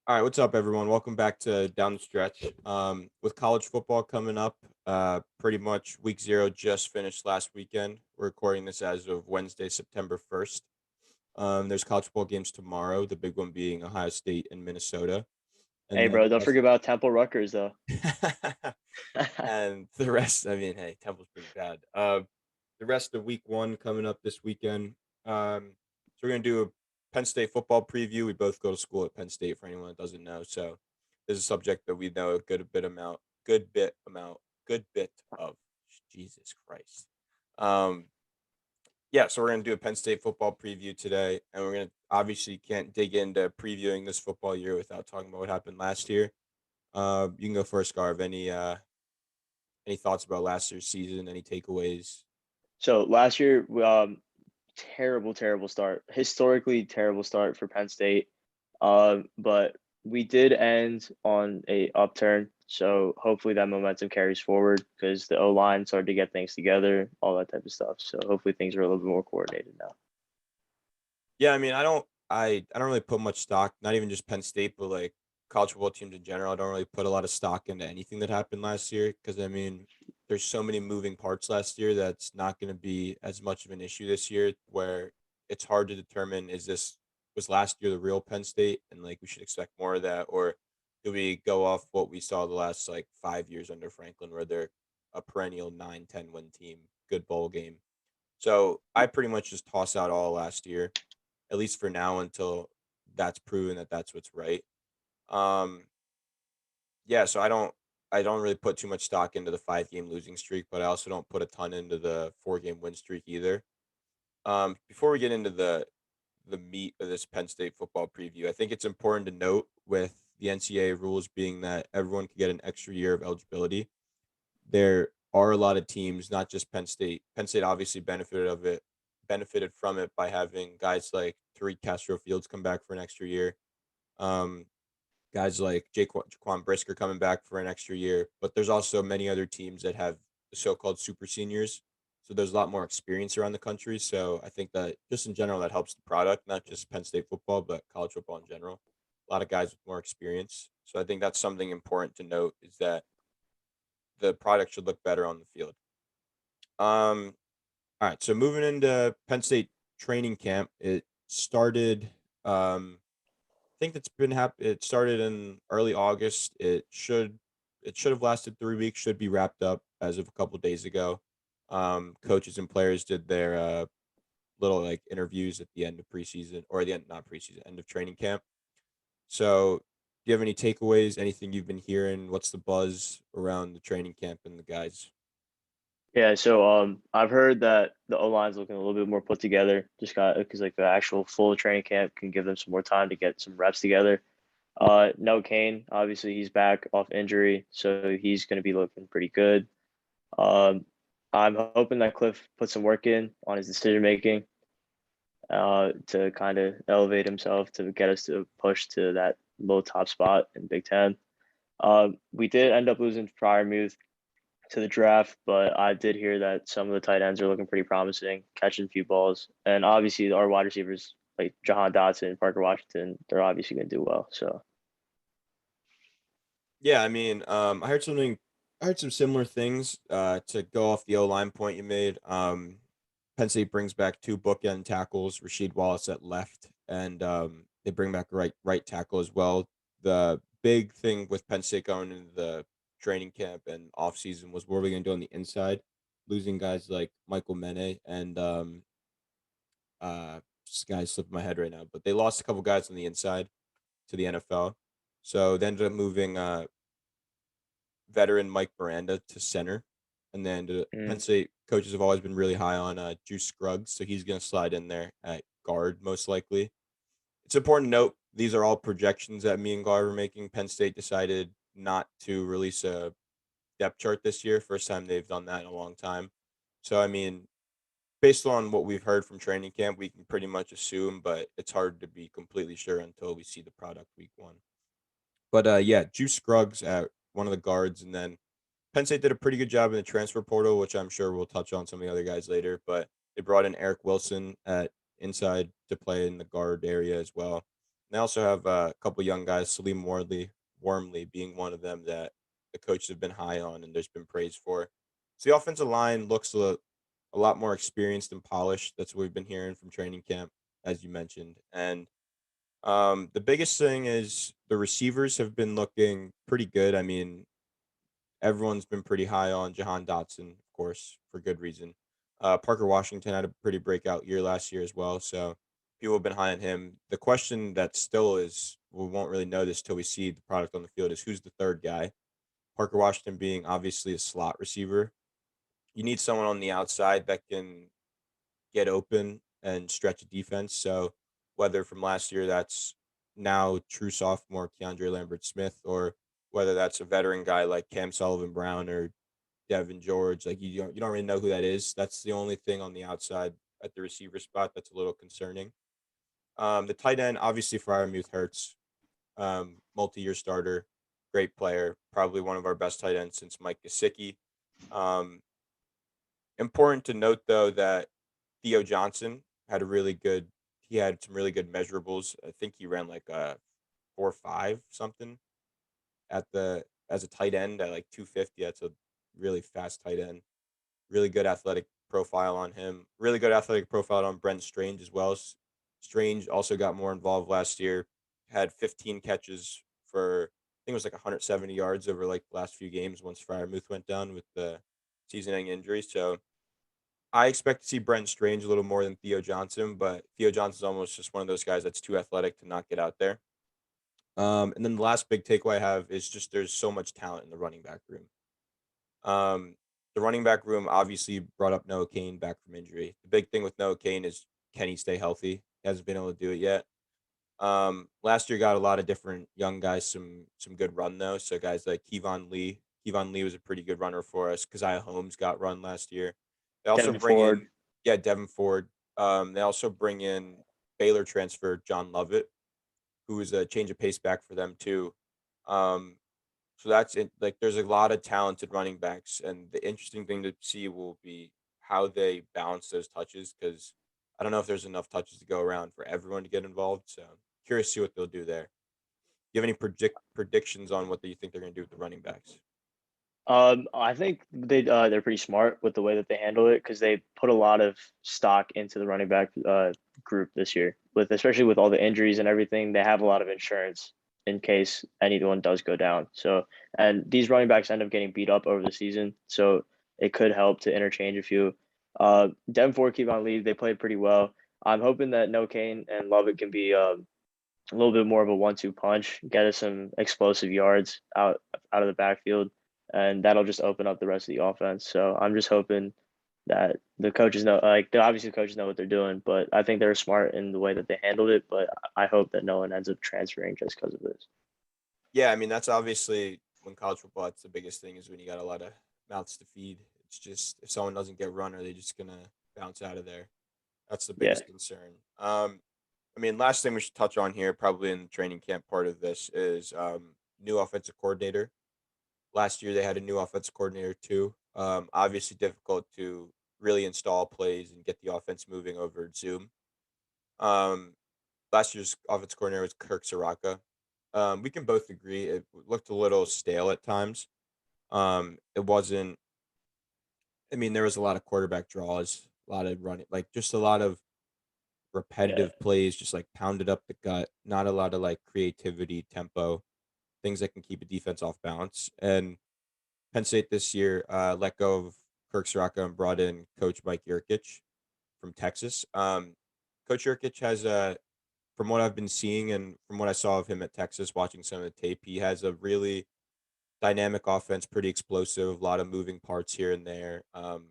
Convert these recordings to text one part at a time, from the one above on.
All right, what's up, everyone? Welcome back to Down the Stretch. With college football coming up, pretty much week zero just finished last weekend. We're recording this as of Wednesday, September 1st. There's college football games tomorrow, the big one being Ohio State and Minnesota. Hey, And then bro, don't forget about Temple Rutgers, though. and the rest, I mean, hey, Temple's pretty bad. The rest of week one coming up this weekend. So we're gonna do a Penn State football preview. We both go to school at Penn State for anyone that doesn't know. So this is a subject that we know a good bit of. Jesus Christ. Um, yeah, so we're gonna do a Penn State football preview today, and we're gonna obviously can't dig into previewing this football year without talking about what happened last year. You can go first, Garv. Any thoughts about last year's season? Any takeaways? So last year, terrible, terrible start. Historically terrible start for Penn State. But we did end on a upturn. So hopefully that momentum carries forward because the O line started to get things together, all that type of stuff. So hopefully things are a little bit more coordinated now. Yeah, I mean, I don't really put much stock, not even just Penn State, but like college football teams in general. I don't really put a lot of stock into anything that happened last year because I mean, there's so many moving parts last year that's not going to be as much of an issue this year. Where it's hard to determine was last year the real Penn State, and like we should expect more of that, or do we go off what we saw the last like 5 years under Franklin, where they're a perennial 9-10 win team, good bowl game. So I pretty much just toss out all last year at least for now until that's proven that that's what's right. Um, yeah, so I don't really put too much stock into the 5 game losing streak, but I also don't put a ton into the 4 game win streak either. Before we get into the meat of this Penn State football preview, I think it's important to note with the NCAA rules being that everyone can get an extra year of eligibility. There are a lot of teams, not just Penn State. Penn State obviously benefited from it by having guys like Tariq Castro Fields come back for an extra year. Um, Guys like Jaquan Brisker coming back for an extra year. But there's also many other teams that have the so-called super seniors. So there's a lot more experience around the country. So I think that just in general that helps the product, not just Penn State football, but college football in general. A lot of guys with more experience. So I think that's something important to note is that the product should look better on the field. All right, so moving into Penn State training camp, it started. I think that's been It started in early August. It should have lasted 3 weeks. Should be wrapped up as of a couple days ago. Coaches and players did their little like interviews at the end of preseason or the end not preseason end of training camp. So, do you have any takeaways? Anything you've been hearing? What's the buzz around the training camp and the guys? Yeah, so I've heard that the O line's looking a little bit more put together. Just got because like the actual full training camp can give them some more time to get some reps together. No Kane, obviously he's back off injury, so he's going to be looking pretty good. Um, I'm hoping that Cliff puts some work in on his decision making to kind of elevate himself to get us to push to that low top spot in Big Ten. We did end up losing Fryermuth to the draft, but I did hear that some of the tight ends are looking pretty promising, catching a few balls, and obviously our wide receivers like Jahan Dotson, Parker Washington, they're obviously going to do well. So Yeah, I mean, I heard some similar things. To go off the O line point you made. Penn State brings back two bookend tackles, Rasheed Wallace at left, and they bring back a right tackle as well. The big thing with Penn State going into the training camp and off season was what are we going to do on the inside, losing guys like Michael Mene and this guy's slipping my head right now, but they lost a couple guys on the inside to the NFL. So they ended up moving veteran Mike Miranda to center. And then the Penn mm, State coaches have always been really high on Juice Scruggs, so he's going to slide in there at guard most likely. It's important to note these are all projections that me and Gar were making. Penn State decided not to release a depth chart this year. First time they've done that in a long time. So I mean, based on what we've heard from training camp, we can pretty much assume, but it's hard to be completely sure until we see the product week one. But yeah, Juice Scruggs at one of the guards, and then Penn State did a pretty good job in the transfer portal, which I'm sure we'll touch on some of the other guys later. But they brought in Eric Wilson at inside to play in the guard area as well. They also have a couple young guys, Salim Wormley being one of them that the coaches have been high on and there's been praise for. So the offensive line looks a lot more experienced and polished. That's what we've been hearing from training camp, as you mentioned. And the biggest thing is the receivers have been looking pretty good. I mean, everyone's been pretty high on Jahan Dotson, of course, for good reason. Parker Washington had a pretty breakout year last year as well, so people have been high on him. The question that still is, we won't really know this till we see the product on the field, is who's the third guy? Parker Washington being obviously a slot receiver. You need someone on the outside that can get open and stretch a defense. So whether from last year that's now true sophomore Keandre Lambert Smith, or whether that's a veteran guy like Cam Sullivan Brown or Devin George, like you don't really know who that is. That's the only thing on the outside at the receiver spot that's a little concerning. The tight end, obviously, Fryermuth hurts. Multi-year starter, great player, probably one of our best tight ends since Mike Gesicki. Um, Important to note though that Theo Johnson had a really good. He had some really good measurables. I think he ran like a 4.5 something at the as a tight end at like 250. That's a really fast tight end. Really good athletic profile on him. Really good athletic profile on Brent Strange as well. Strange also got more involved last year. Had 15 catches for I think it was like 170 yards over like the last few games once Fryermuth went down with the season-ending injury. So I expect to see Brent Strange a little more than Theo Johnson, but Theo Johnson's almost just one of those guys that's too athletic to not get out there. And then the last big takeaway I have is just there's so much talent in the running back room. Um, the running back room obviously brought up Noah Kane back from injury. The big thing with Noah Kane is can he stay healthy? He hasn't been able to do it yet. Last year got a lot of different young guys some good run though. So guys like Kevon Lee. Kevon Lee was a pretty good runner for us. Keziah Holmes got run last year. They also Devin bring Ford. in yeah, Devin Ford. They also bring in Baylor transfer John Lovett, who is a change of pace back for them too. Um, so that's it. Like, there's a lot of talented running backs, and the interesting thing to see will be how they balance those touches. Because I don't know if there's enough touches to go around for everyone to get involved. So curious to see what they'll do there. Do you have any predictions on what you think they're going to do with the running backs? I think they're pretty smart with the way that they handle it because they put a lot of stock into the running back group this year. With especially with all the injuries and everything, they have a lot of insurance in case anyone does go down. So and these running backs end up getting beat up over the season, so it could help to interchange a few. Devin Ford keep on lead. They played pretty well. I'm hoping that No Kane and Lovett can be a little bit more of a 1-2 punch, get us some explosive yards out of the backfield, and that'll just open up the rest of the offense. So I'm just hoping that the coaches know, like obviously the coaches know what they're doing, but I think they're smart in the way that they handled it. But I hope that no one ends up transferring just because of this. Yeah, I mean that's obviously when college football. That's the biggest thing is when you got a lot of mouths to feed. It's just if someone doesn't get run, are they just gonna bounce out of there? That's the Yeah, biggest concern. I mean, last thing we should touch on here, probably in the training camp part of this, is new offensive coordinator. Last year they had a new offensive coordinator too. Obviously difficult to really install plays and get the offense moving over Zoom. Um, Last year's offensive coordinator was Kirk Soraka. We can both agree it looked a little stale at times. It wasn't. I mean, there was a lot of quarterback draws, a lot of running, like just a lot of yeah. repetitive plays, just like pounded up the gut. Not a lot of like creativity, tempo, things that can keep a defense off balance. And Penn State this year let go of Kirk Soraka and brought in Coach Mike Yorkich from Texas. Coach Yorkich has from what I've been seeing and from what I saw of him at Texas, watching some of the tape, he has a really dynamic offense, pretty explosive, a lot of moving parts here and there,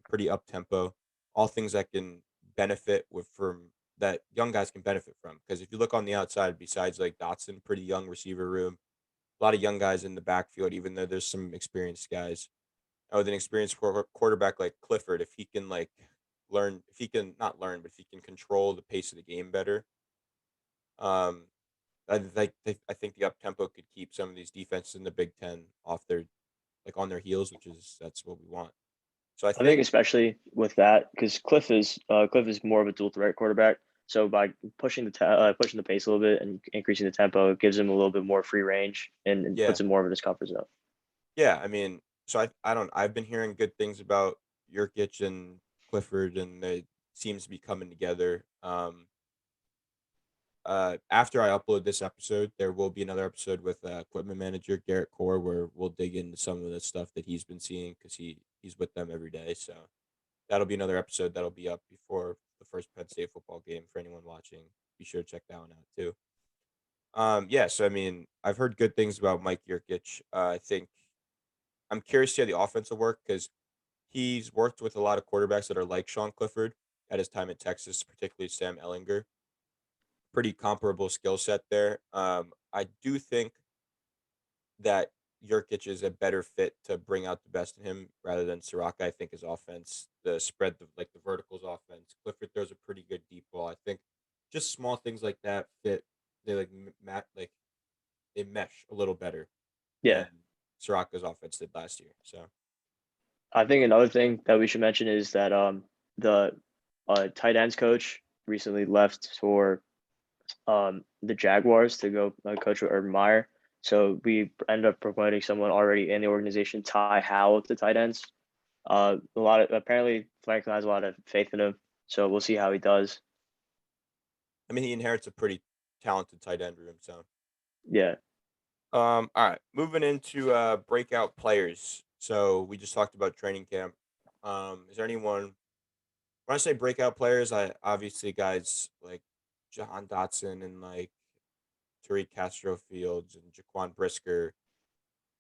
pretty up tempo, all things that can benefit with from that young guys can benefit from. Because if you look on the outside, besides like Dotson, pretty young receiver room, a lot of young guys in the backfield, even though there's some experienced guys. With an experienced quarterback like Clifford, if he can like learn, if he can not learn, but if he can control the pace of the game better, um, I think the up tempo could keep some of these defenses in the Big Ten off their like on their heels, which is that's what we want. So I I think think especially with that because Cliff is more of a dual threat quarterback. So by pushing the pace a little bit and increasing the tempo, it gives him a little bit more free range and Yeah. puts him more in his comfort zone. Yeah, I mean, so I don't I've been hearing good things about Yorkich and Clifford, and they seems to be coming together. After I upload this episode, there will be another episode with equipment manager Garrett Core where we'll dig into some of the stuff that he's been seeing because he's with them every day. So that'll be another episode that'll be up before the first Penn State football game for anyone watching. Be sure to check that one out too. Yeah, so I mean, I've heard good things about Mike Yurkich. I think I'm curious to see how the offense will work because he's worked with a lot of quarterbacks that are like Sean Clifford at his time at Texas, particularly Sam Ellinger. Pretty comparable skill set there. I do think that Yurkich is a better fit to bring out the best in him rather than Soraka. I think his offense, the spread, like the verticals offense. Clifford throws a pretty good deep ball. I think just small things like that fit. They like like they mesh a little better Yeah. than Soraka's offense did last year. So I think another thing that we should mention is that the tight ends coach recently left for the Jaguars to go coach with Urban Meyer. So we ended up promoting someone already in the organization, Ty Howell, to tight ends. A lot of apparently Franklin has a lot of faith in him, so we'll see how he does. I mean, he inherits a pretty talented tight end room. So Yeah, all right, moving into breakout players. So we just talked about training camp. Is there anyone when I say breakout players, I obviously guys like John Dotson and like Tariq Castro Fields and Jaquan Brisker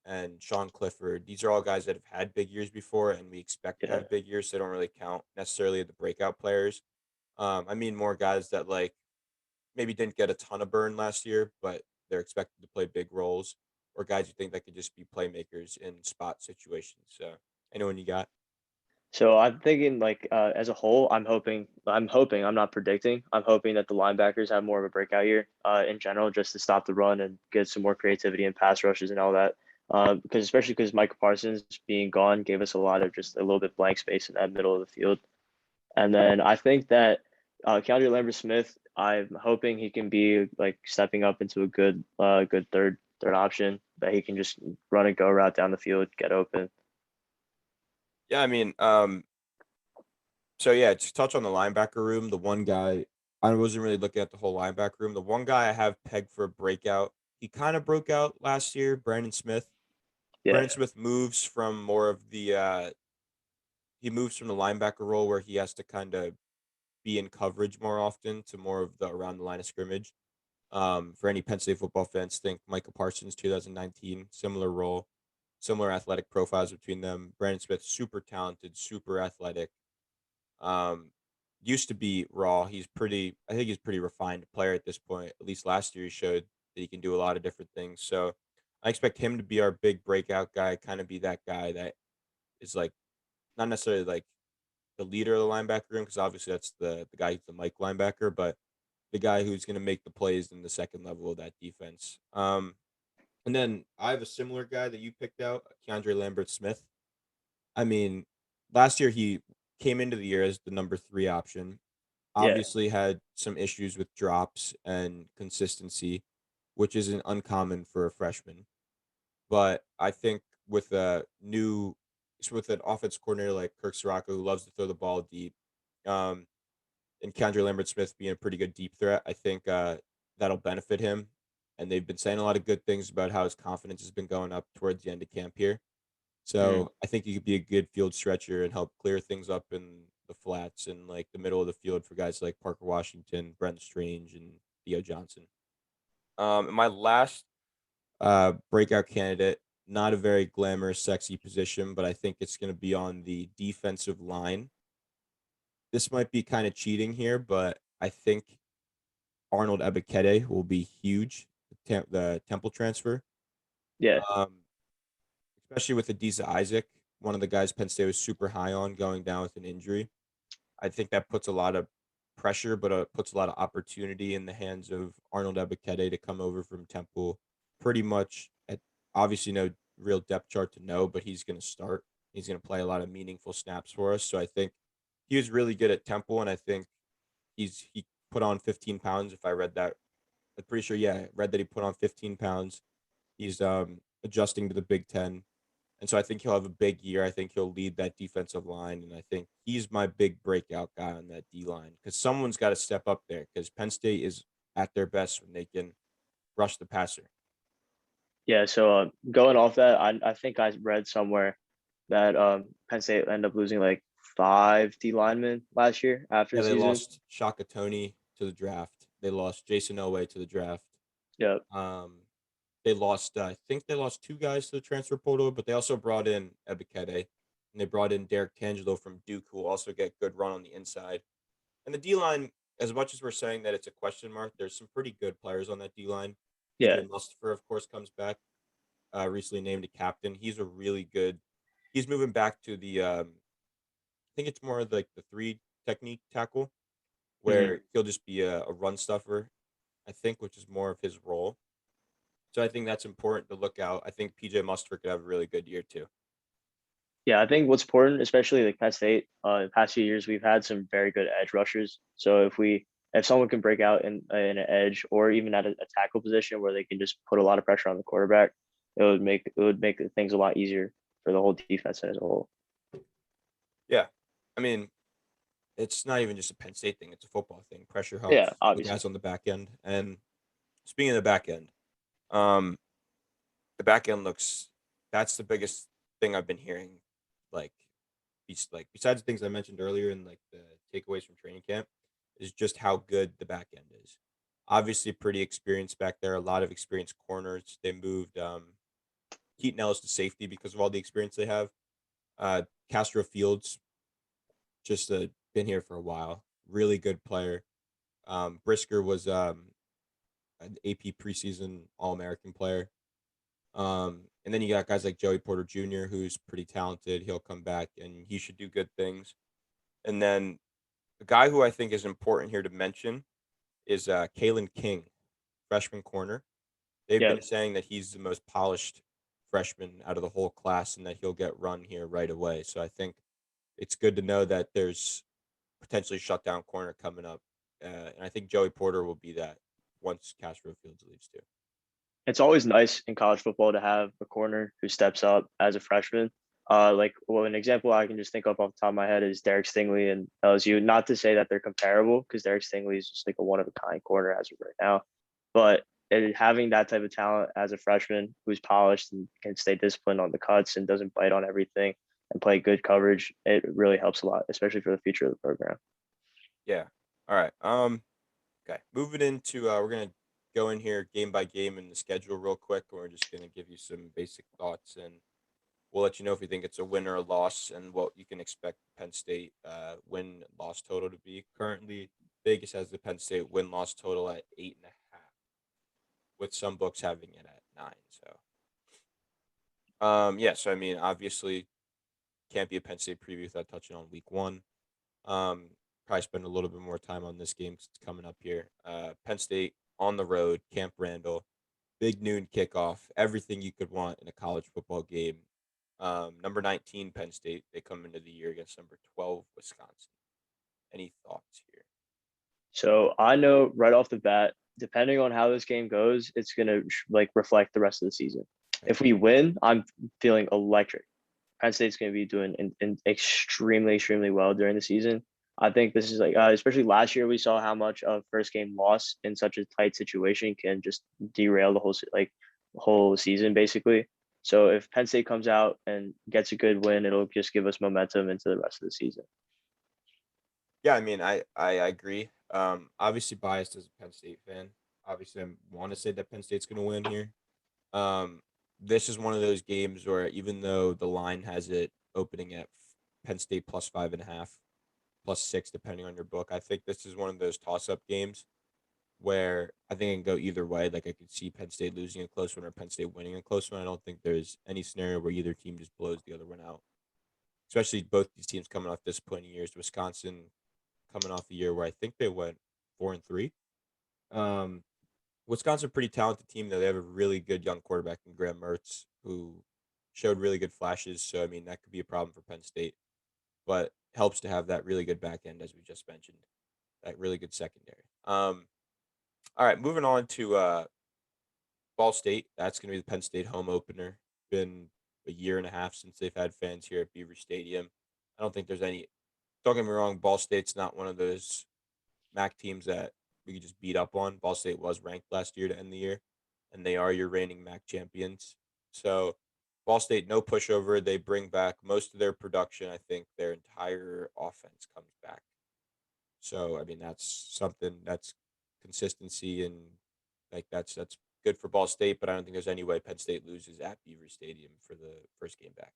and Sean Clifford. These are all guys that have had big years before, and we expect to yeah. have big years. So they don't really count necessarily the breakout players. I mean more guys that like maybe didn't get a ton of burn last year, but they're expected to play big roles, or guys you think that could just be playmakers in spot situations. So anyone you got? So I'm thinking like as a whole, I'm not predicting. I'm hoping that the linebackers have more of a breakout year in general, just to stop the run and get some more creativity and pass rushes and all that. Because especially because Michael Parsons being gone gave us a lot of just a little bit blank space in that middle of the field. And then I think that Keandre Lambert Smith, I'm hoping he can be like stepping up into a good third option that he can just run and go route down the field, get open. Yeah, I mean, so yeah, just touch on the linebacker room. The one guy I wasn't really looking at the whole linebacker room. The one guy I have pegged for a breakout. He kind of broke out last year. Brandon Smith. Yeah. Brandon Smith moves from more of the he moves from the linebacker role where he has to kind of be in coverage more often to more of the around the line of scrimmage. For any Penn State football fans, think Michael Parsons 2019, similar role, similar athletic profiles between them. Brandon Smith, super talented, super athletic. Um, Used to be raw. I think he's pretty refined player at this point. At least last year he showed that he can do a lot of different things. So I expect him to be our big breakout guy, kind of be that guy that is like not necessarily like the leader of the linebacker room because obviously that's the guy who's the Mike linebacker, but the guy who's going to make the plays in the second level of that defense. And then I have a similar guy that you picked out, Keandre Lambert Smith. I mean, last year he came into the year as the number 3 option. Yeah. Obviously had some issues with drops and consistency, which isn't uncommon for a freshman. But I think with a new with an offense coordinator like Kirk Soraka who loves to throw the ball deep, um, and Keandre Lambert Smith being a pretty good deep threat, I think that'll benefit him. And they've been saying a lot of good things about how his confidence has been going up towards the end of camp here. Mm. So I think he could be a good field stretcher and help clear things up in the flats and like the middle of the field for guys like Parker Washington, Brent Strange, and Theo Johnson. And my last breakout candidate, not a very glamorous, sexy position, but I think it's going to be on the defensive line. This might be kind of cheating here, but I think Arnold Ebiketie will be huge. The Temple transfer, Yeah. um, especially with Adisa Isaac, one of the guys Penn State was super high on going down with an injury. I think that puts a lot of pressure, but puts a lot of opportunity in the hands of Arnold Ebiketie to come over from Temple. Pretty much, at obviously no real depth chart to know, but he's going to start. He's going to play a lot of meaningful snaps for us. So I think he was really good at Temple, and I think he put on 15 pounds. If I read that, I'm pretty sure. Yeah, I read that he put on 15 pounds. He's adjusting to the Big Ten, and so I think he'll have a big year. I think he'll lead that defensive line, and I think he's my big breakout guy on that D line because someone's got to step up there because Penn State is at their best when they can rush the passer. Yeah, so going off that, I think I read somewhere that Penn State ended up losing like 5 D linemen last year after Yeah, the they season. lost Shaka Tony to the draft. They lost Jason Elway to the draft. Yep. Um, they lost. I think they lost 2 guys to the transfer portal, but they also brought in Ebikede, and they brought in Derek Tangelo from Duke, who will also get good run on the inside. And the D line, as much as we're saying that it's a question mark, there's some pretty good players on that D line. Yeah. PJ Mustipher, of course, comes back. Recently named a captain. He's a really good. He's moving back to the. I think it's more like the 3 technique tackle, Hmm. where he'll just be a run stuffer. I think, which is more of his role. So I think that's important to look out. I think PJ Mustard could have a really good year too. Yeah, I think what's important, especially like Penn State, the past few years we've had some very good edge rushers. So if someone can break out in an edge or even at a tackle position where they can just put a lot of pressure on the quarterback, it would make things a lot easier for the whole defense as a whole. Yeah, I mean, it's not even just a Penn State thing; it's a football thing. Pressure Yeah, helps the obviously. guys on the back end. And speaking of the back end, um, the back end looks. That's the biggest thing I've been hearing. Like, besides the things I mentioned earlier and like the takeaways from training camp, is just how good the back end is. Obviously, pretty experienced back there. A lot of experienced corners. They moved Keaton Ellis to safety because of all the experience they have. Castro Fields just been here for a while. Really good player. Brisker was an AP preseason All American player. And then you got guys like Joey Porter Jr., who's pretty talented. He'll come back and he should do good things. And then a guy who I think is important here to mention is Kalyn King, freshman corner. They've Yeah. been saying that he's the most polished freshman out of the whole class and that he'll get run here right away. So I think it's good to know that there's potentially shutdown corner coming up. And I think Joey Porter will be that once Castro Fields leaves too. It's always nice in college football to have a corner who steps up as a freshman. An example I can just think of off the top of my head is Derek Stingley and LSU. Not to say that they're comparable, because Derek Stingley is just like a one of a kind corner as of right now, but having that type of talent as a freshman who's polished and can stay disciplined on the cuts and doesn't bite on everything and play good coverage, it really helps a lot, especially for the future of the program. Yeah. All right. Okay. Moving into we're gonna go in here game by game in the schedule real quick. And we're just gonna give you some basic thoughts, and we'll let you know if we think it's a win or a loss, and what you can expect Penn State win loss total to be. Currently, Vegas has the Penn State win loss total at 8.5, with some books having it at 9. So, yeah. So I mean, obviously, can't be a Penn State preview without touching on Week 1. Um, Probably spend a little bit more time on this game 'cause it's coming up here. Penn State on the road, Camp Randall, big noon kickoff, everything you could want in a college football game. Number 19, Penn State, they come into the year against number 12, Wisconsin. Any thoughts here? So I know right off the bat, depending on how this game goes, it's gonna like reflect the rest of the season. Right. If we win, I'm feeling electric. Penn State's gonna be doing extremely, extremely well during the season. I think this is like, especially last year, we saw how much a first game loss in such a tight situation can just derail the whole season basically. So if Penn State comes out and gets a good win, it'll just give us momentum into the rest of the season. Yeah, I mean, I agree. Obviously biased as a Penn State fan. Obviously, I want to say that Penn State's going to win here. Um, this is one of those games where even though the line has it opening at Penn State plus 5.5, plus 6, depending on your book, I think this is one of those toss-up games where I think it can go either way. Like I could see Penn State losing a close one or Penn State winning a close one. I don't think there's any scenario where either team just blows the other one out. Especially both these teams coming off disappointing years. Wisconsin coming off a year where I think they went 4-3. Um, Wisconsin, pretty talented team though. They have a really good young quarterback in Graham Mertz who showed really good flashes. So I mean that could be a problem for Penn State, but helps to have that really good back end as we just mentioned. that really good secondary. All right, moving on to Ball State. That's going to be the Penn State home opener. Been a year and a half since they've had fans here at Beaver Stadium. I don't think there's any. Don't get me wrong. Ball State's not one of those MAC teams that we could just beat up on. Ball State was ranked last year to end the year, and they are your reigning MAC champions. So, Ball State, no pushover. They bring back most of their production. I think their entire offense comes back. So, I mean, that's something that's consistency and that's good for Ball State. But I don't think there's any way Penn State loses at Beaver Stadium for the first game back.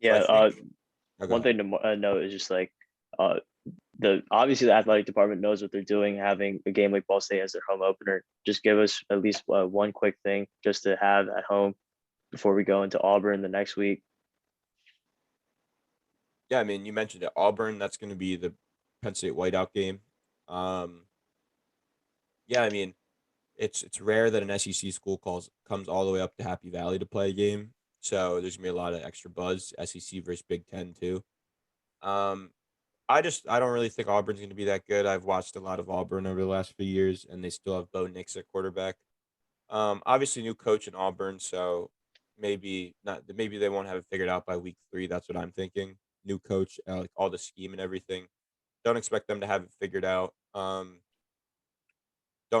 So I Yeah. think. Oh, go One ahead. thing to note is just like uh, the obviously the athletic department knows what they're doing. Having a game like Ball State as their home opener, just give us at least one quick thing just to have at home before we go into Auburn the next week. Yeah, I mean, you mentioned it. Auburn. That's going to be the Penn State whiteout game. Um, yeah, I mean, it's rare that an SEC school comes all the way up to Happy Valley to play a game. So there's gonna be a lot of extra buzz. SEC versus Big Ten too. Um, I don't really think Auburn's gonna be that good. I've watched a lot of Auburn over the last few years, and they still have Bo Nix at quarterback. Obviously new coach in Auburn, so maybe not. Maybe they won't have it figured out by week 3. That's what I'm thinking. New coach, like all the scheme and everything. Don't expect them to have it figured out. Don't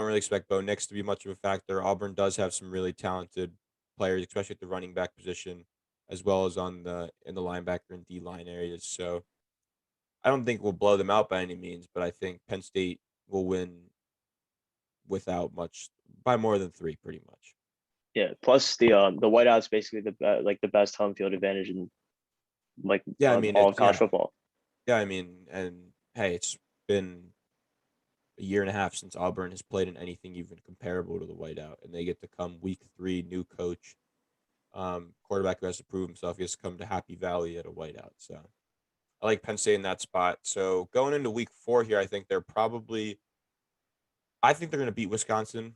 really expect Bo Nix to be much of a factor. Auburn does have some really talented players, especially at the running back position, as well as on the in the linebacker and D line areas. So I don't think we'll blow them out by any means, but I think Penn State will win without much by more than 3, pretty much. Yeah. Plus the whiteout's basically like the best home field advantage in like Yeah, I mean all of it's college yeah, football. yeah. I mean, and hey, it's been a year and a half since Auburn has played in anything even comparable to the whiteout, and they get to come week 3, new coach, quarterback who has to prove himself. He has to come to Happy Valley at a whiteout. So I like Penn State in that spot. So going into week 4 here, I think they're going to beat Wisconsin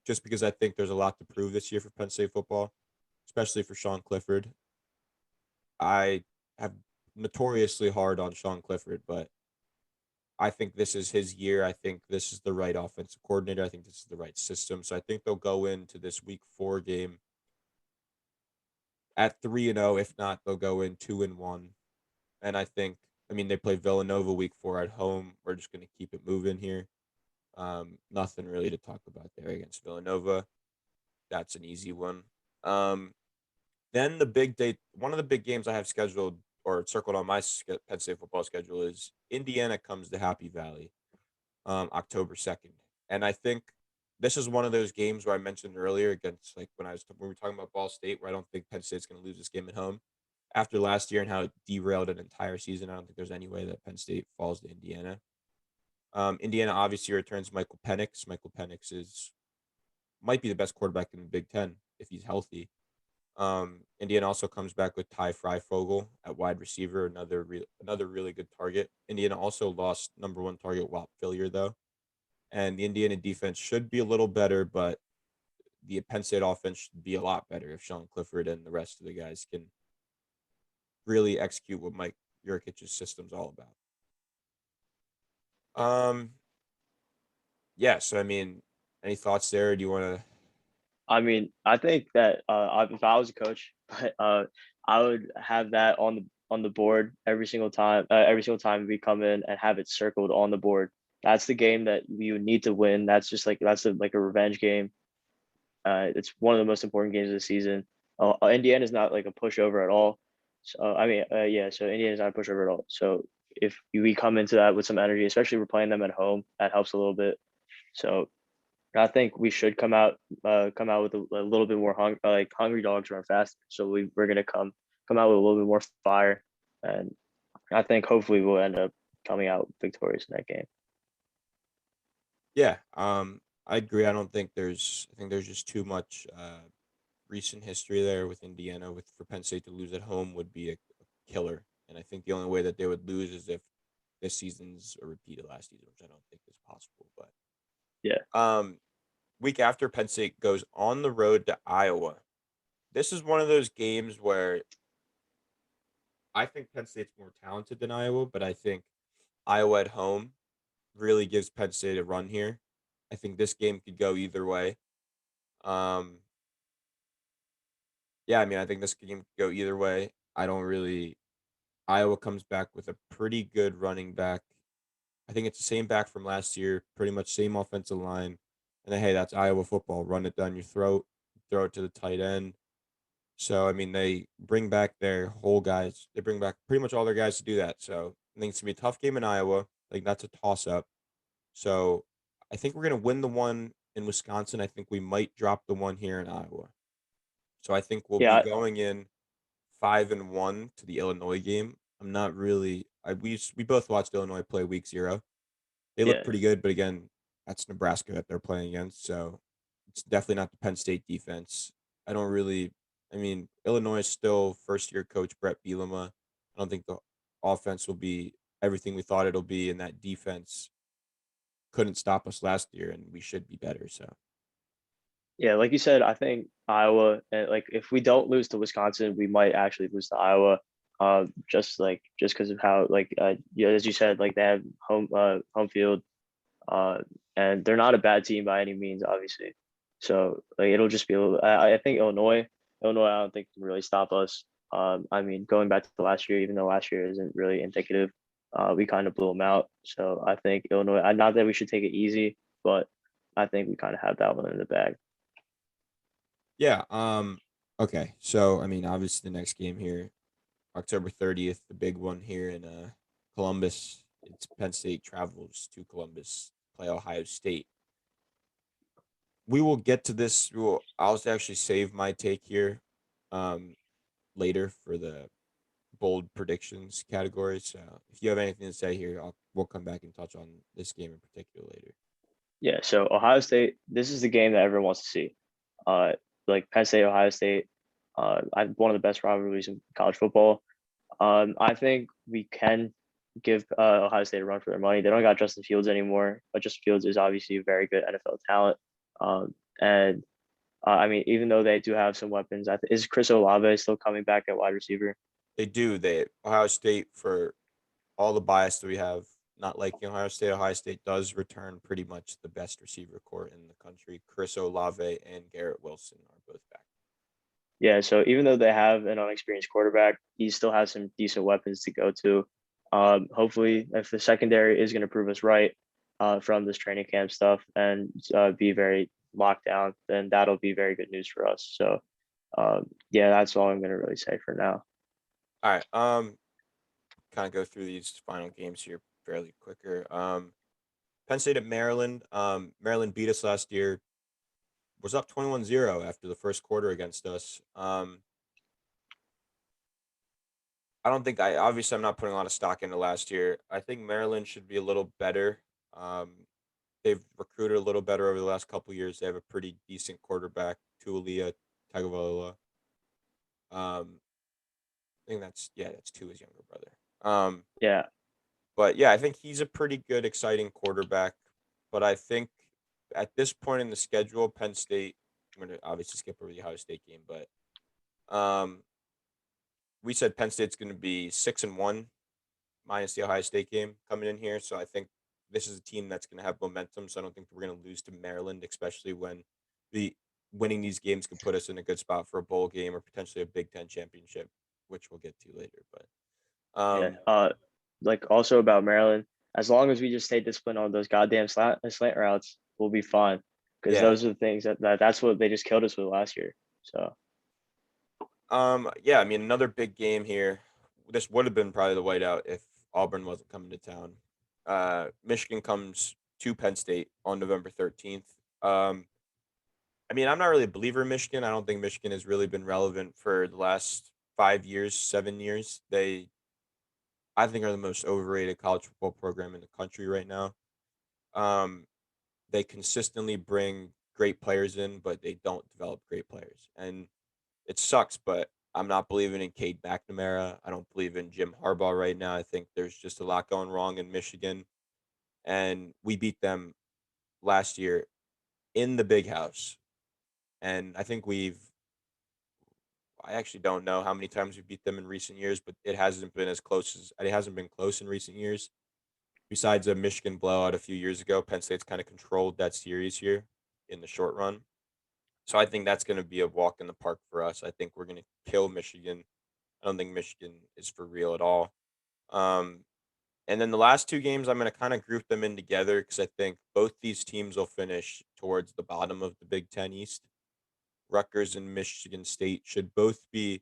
just because I think there's a lot to prove this year for Penn State football, especially for Sean Clifford. I have notoriously hard on Sean Clifford, but I think this is his year. I think this is the right offensive coordinator. I think this is the right system. So I think they'll go into this week 4 game at 3-0. If not, they'll go in 2-1. And I mean, they play Villanova week 4 at home. We're just going to keep it moving here. Nothing really to talk about there against Villanova. That's an easy one. Um, then the big day, one of the big games I have scheduled or circled on my Penn State football schedule is Indiana comes to Happy Valley, October 2nd. And I think this is one of those games where I mentioned earlier against like when we were talking about Ball State, where I don't think Penn State's going to lose this game at home. After last year and how it derailed an entire season, I don't think there's any way that Penn State falls to Indiana. Indiana obviously returns Michael Penix. Michael Penix might be the best quarterback in the Big Ten if he's healthy. Indiana also comes back with Ty Freifogel at wide receiver, another really good target. Indiana also lost number 1 target Walt Fillier though, and the Indiana defense should be a little better, but the Penn State offense should be a lot better if Sean Clifford and the rest of the guys can really execute what Mike Yorkich's system's all about. Um, yeah. So I mean, any thoughts there? Do you want to? I mean, I think that if I was a coach, I would have that on the board every single time. Every single time we come in and have it circled on the board. That's the game that you need to win. That's just like like a revenge game. It's one of the most important games of the season. Indiana's not like a pushover at all. So I mean, yeah. So Indiana's not a pushover at all. So if we come into that with some energy, especially we're playing them at home, that helps a little bit. So I think we should come out with a little bit more like hungry dogs run fast. So we're gonna come out with a little bit more fire, and I think hopefully we'll end up coming out victorious in that game. Yeah. I agree. I think there's just too much recent history there with Indiana. With For Penn State to lose at home would be a killer, and I think the only way that they would lose is if this season's a repeat of last season, which I don't think is possible. But Yeah, week after Penn State goes on the road to Iowa. This is one of those games where I think Penn State's more talented than Iowa, but I think Iowa at home really gives Penn State a run here. I think this game could go either way. Um, yeah, I mean, I think this game could go either way. I don't really. Iowa comes back with a pretty good running back. I think it's the same back from last year, pretty much same offensive line. And then, hey, that's Iowa football. Run it down your throat, throw it to the tight end. So, I mean, they bring back their whole guys. They bring back pretty much all their guys to do that. So, I think it's going to be a tough game in Iowa. Like, that's a toss up. So, I think we're going to win the one in Wisconsin. I think we might drop the one here in Iowa. So, I think we'll be Yeah, going in 5-1 to the Illinois game. I'm not really. We both watched Illinois play week 0. They look yeah, pretty good, but again, that's Nebraska that they're playing against, so it's definitely not the Penn State defense. I don't really. I mean, Illinois is still first year coach Brett Bielema. I don't think the offense will be everything we thought it'll be, and that defense couldn't stop us last year, and we should be better. So yeah. Like you said, I think Iowa, and like if we don't lose to Wisconsin, we might actually lose to Iowa. Just because of how yeah, as you said, like they have home field, uh, and they're not a bad team by any means, obviously. So like it'll just be a little. I think Illinois, I don't think can really stop us. I mean, going back to last year, even though last year isn't really indicative, we kind of blew them out. So I think Illinois. Not that we should take it easy, but I think we kind of have that one in the bag. yeah, okay. So I mean, obviously the next game here, October 30th, the big one here in Columbus. It's Penn State travels to Columbus, play Ohio State. We will get to this. I'll actually save my take here um, later for the bold predictions category. So if you have anything to say here, we'll come back and touch on this game in particular later. Yeah. So Ohio State. This is the game that everyone wants to see. Uh, like Penn State, Ohio State. One of the best rivalries in college football. I think we can give Ohio State a run for their money. They don't got Justin Fields anymore, but Justin Fields is obviously a very good NFL talent. And I mean, even though they do have some weapons, is Chris Olave still coming back at wide receiver? They do. They Ohio State, for all the bias that we have not liking Ohio State. Ohio State does return pretty much the best receiver core in the country. Chris Olave and Garrett Wilson are both back. Yeah. So even though they have an unexperienced quarterback, he still has some decent weapons to go to. Hopefully, if the secondary is going to prove us right from this training camp stuff and be very locked down, then that'll be very good news for us. So yeah, that's all I'm going to really say for now. All right. Kind of go through these final games here fairly quicker. Penn State at Maryland. Maryland beat us last year. Was up 21-0 after the first quarter against us. I don't think I obviously I'm not putting a lot of stock into last year. I think Maryland should be a little better. Um, they've recruited a little better over the last couple of years. They have a pretty decent quarterback, Tualia Tagovailoa. I think that's Tua's younger brother. Yeah. But yeah, I think he's a pretty good, exciting quarterback. But I think at this point in the schedule, Penn State. I'm going to obviously skip over the Ohio State game, but um, we said Penn State's going to be 6-1 minus the Ohio State game coming in here. So I think this is a team that's going to have momentum. So I don't think we're going to lose to Maryland, especially when the winning these games can put us in a good spot for a bowl game or potentially a Big Ten championship, which we'll get to later. But Yeah. Like also about Maryland, as long as we just stay disciplined on those goddamn slant routes, we'll be fine. Because yeah, those are the things that's what they just killed us with last year. So yeah. I mean, another big game here. This would have been probably the whiteout if Auburn wasn't coming to town. Michigan comes to Penn State on November 13th. I mean, I'm not really a believer in Michigan. I don't think Michigan has really been relevant for the last 5 years, 7 years. I think, are the most overrated college football program in the country right now. Um, they consistently bring great players in, but they don't develop great players, and it sucks. But I'm not believing in Cade McNamara. I don't believe in Jim Harbaugh right now. I think there's just a lot going wrong in Michigan, and we beat them last year in the Big House, and I think I actually don't know how many times we beat them in recent years, but it hasn't been close in recent years. besides a Michigan blowout a few years ago, Penn State's kind of controlled that series here in the short run. So I think that's going to be a walk in the park for us. I think we're going to kill Michigan. I don't think Michigan is for real at all. Um, and then the last two games, I'm going to kind of group them in together because I think both these teams will finish towards the bottom of the Big Ten East. Rutgers and Michigan State should both be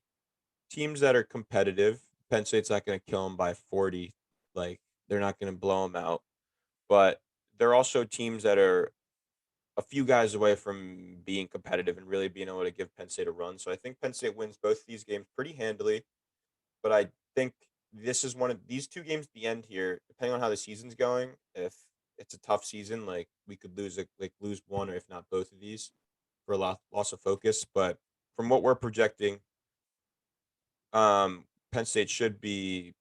teams that are competitive. Penn State's not going to kill them by 40. Like, they're not going to blow them out. But they're also teams that are a few guys away from being competitive and really being able to give Penn State a run. So I think Penn State wins both these games pretty handily. But I think this is one of these two games at the end here, depending on how the season's going. If it's a tough season, like we could lose one or if not both of these for a loss of focus. But from what we're projecting, Penn State should be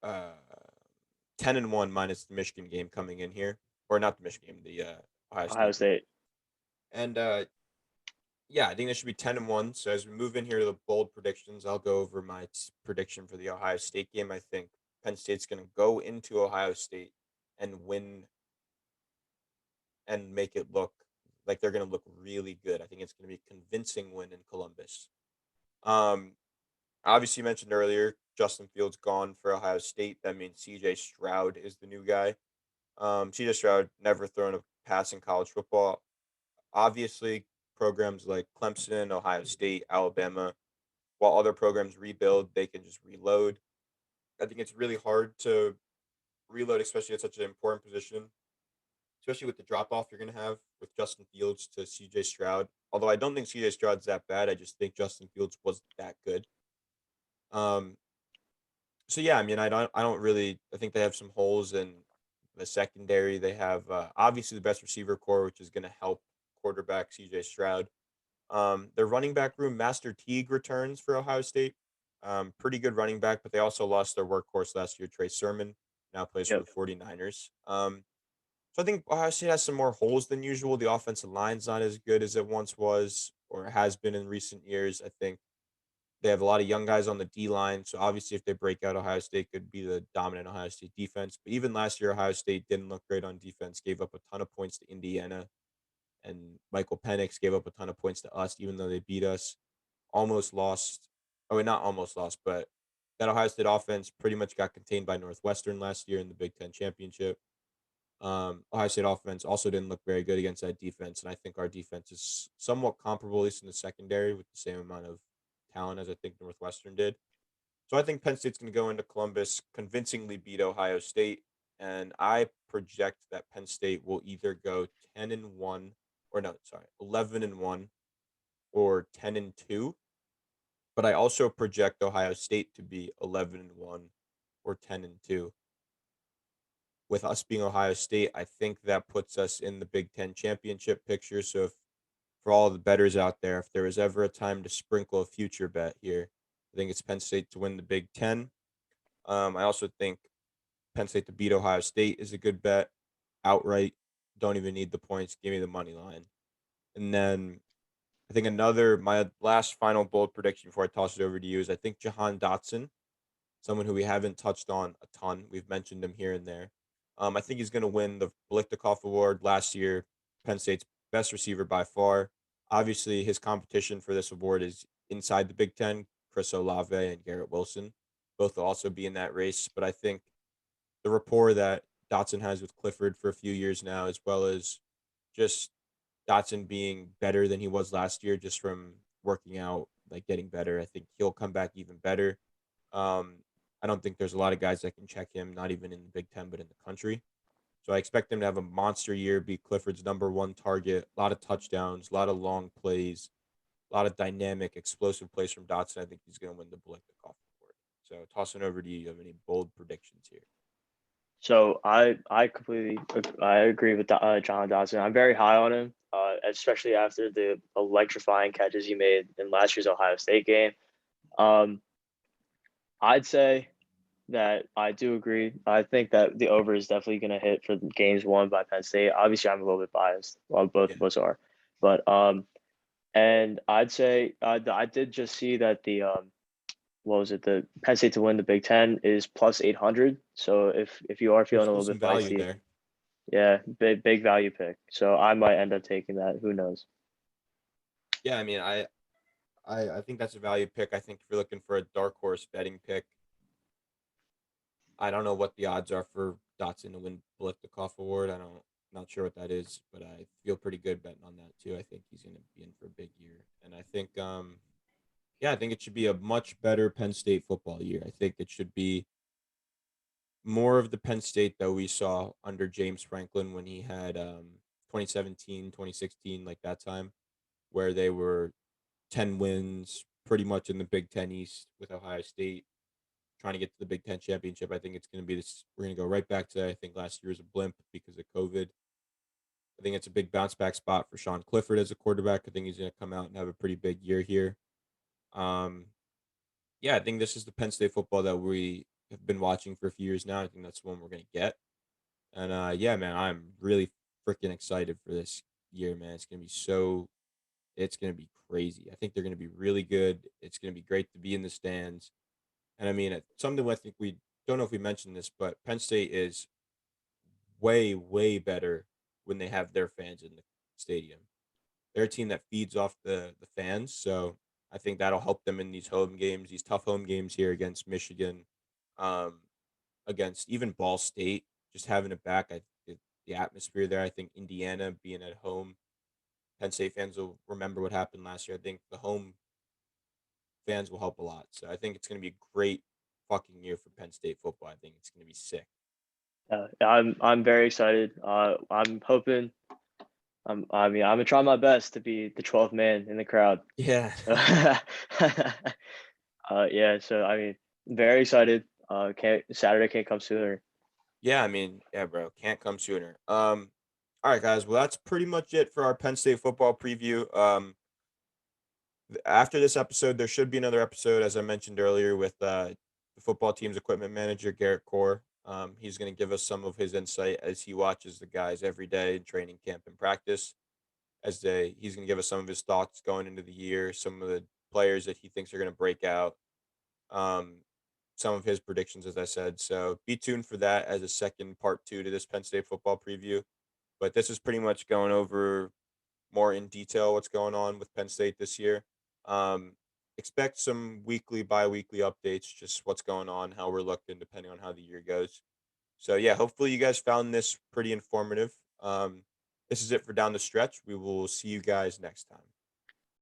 uh 10-1 minus the Michigan game coming in here, or not the Michigan game, the Ohio Ohio State game. State. And yeah, I think this should be 10-1. So as we move in here to the bold predictions, I'll go over my prediction for the Ohio State game. I think Penn State's going to go into Ohio State and win and make it look like they're going to look really good. I think it's going to be a convincing win in Columbus. Um, Obviously, you mentioned earlier Justin Fields gone for Ohio State. That means C.J. Stroud is the new guy. C.J. Stroud never thrown a pass in college football. Obviously, programs like Clemson, Ohio State, Alabama, while other programs rebuild, they can just reload. I think it's really hard to reload, especially at such an important position, especially with the drop off you're going to have with Justin Fields to CJ Stroud. Although I don't think CJ Stroud's that bad, I just think Justin Fields was that good. Um, so yeah, I mean, I don't really. I think they have some holes in the secondary. They have obviously the best receiver core, which is going to help quarterback CJ Stroud. Their running back room, Master Teague returns for Ohio State. Pretty good running back, but they also lost their workhorse last year, Trey Sermon, now plays for Yep. the 49ers. So I think Ohio State has some more holes than usual. The offensive line's not as good as it once was or has been in recent years. I think they have a lot of young guys on the D line. So obviously, if they break out, Ohio State could be the dominant Ohio State defense. But even last year, Ohio State didn't look great on defense, gave up a ton of points to Indiana, and Michael Penix gave up a ton of points to us, even though they beat us. Almost lost. Oh, not almost lost, but that Ohio State offense pretty much got contained by Northwestern last year in the Big Ten championship. Ohio State offense also didn't look very good against that defense, and I think our defense is somewhat comparable, at least in the secondary, with the same amount of talent as I think Northwestern did. So I think Penn State's going to go into Columbus, convincingly beat Ohio State, and I project that Penn State will either go 10-1, or no, sorry, 11-1, or 10-2. But I also project Ohio State to be 11-1 or 10-2. With us being Ohio State, I think that puts us in the Big Ten championship picture. So if for all the bettors out there, if there was ever a time to sprinkle a future bet here, I think it's Penn State to win the Big Ten. I also think Penn State to beat Ohio State is a good bet outright. Don't even need the points. Give me the money line. And then I think my last final bold prediction before I toss it over to you is I think Jahan Dotson, someone who we haven't touched on a ton. We've mentioned him here and there. I think he's going to win the Blichtikoff Award last year. Penn State's best receiver by far. Obviously, his competition for this award is inside the Big Ten. Chris Olave and Garrett Wilson both will also be in that race. But I think the rapport that Dotson has with Clifford for a few years now, as well as just Dotson being better than he was last year, just from working out, like getting better. I think he'll come back even better. Um, I don't think there's a lot of guys that can check him, not even in the Big Ten, but in the country. So I expect him to have a monster year, be Clifford's number one target, a lot of touchdowns, a lot of long plays, a lot of dynamic, explosive plays from Dotson. I think he's going to win the Biletnikoff Award. So tossing over to you. You have any bold predictions here? So I completely I agree with John Dodson. I'm very high on him, especially after the electrifying catches he made in last year's Ohio State game. Um, I'd say that I do agree. I think that the over is definitely going to hit for games won by Penn State. Obviously, I'm a little bit biased. Well, both Yeah. of us are, but and I'd say I did just see that what was it? The Penn State to win the Big Ten is plus 800. So if you are There's feeling a still little some bit value feisty, there. yeah, big value pick. So I might end up taking that. Who knows? Yeah, I mean, I think that's a value pick. I think if you're looking for a dark horse betting pick, I don't know what the odds are for Dotson to win Blitikoff Award. Not sure what that is, but I feel pretty good betting on that too. I think he's going to be in for a big year, and I think yeah, I think it should be a much better Penn State football year. I think it should be more of the Penn State that we saw under James Franklin when he had 2017, 2016, like that time, where they were 10 wins pretty much in the Big Ten East with Ohio State trying to get to the Big Ten championship. I think it's going to be this. We're going to go right back to, I think last year was a blimp because of COVID. I think it's a big bounce back spot for Sean Clifford as a quarterback. I think he's going to come out and have a pretty big year here. Um, yeah, I think this is the Penn State football that we have been watching for a few years now. I think that's the one we're going to get. And yeah, man, I'm really freaking excited for this year, man. It's going to be crazy. I think they're going to be really good. It's going to be great to be in the stands. And I mean, it's something I think we don't know if we mentioned this, but Penn State is way, way better when they have their fans in the stadium. They're a team that feeds off the fans, so I think that'll help them in these home games, these tough home games here against Michigan, um, against even Ball State. Just having it back, the atmosphere there. I think Indiana being at home, Penn State fans will remember what happened last year. I think the home fans will help a lot. So I think it's going to be a great fucking year for Penn State football. I think it's going to be sick. I'm very excited. I'm hoping. I mean, I'm gonna try my best to be the 12th man in the crowd. Yeah. So, yeah. So I mean, very excited. Can't Saturday can't come sooner. Yeah, I mean, yeah, bro, can't come sooner. All right, guys. Well, that's pretty much it for our Penn State football preview. After this episode, there should be another episode, as I mentioned earlier, with the football team's equipment manager, Garrett Core. He's going to give us some of his insight as he watches the guys every day in training camp and practice. He's going to give us some of his thoughts going into the year, some of the players that he thinks are going to break out, um, some of his predictions, as I said. So be tuned for that as a second part two to this Penn State football preview. But this is pretty much going over more in detail what's going on with Penn State this year. Um, expect some weekly, bi-weekly updates, just what's going on, how we're looking, depending on how the year goes. So yeah, hopefully you guys found this pretty informative. This is it for down the stretch. We will see you guys next time.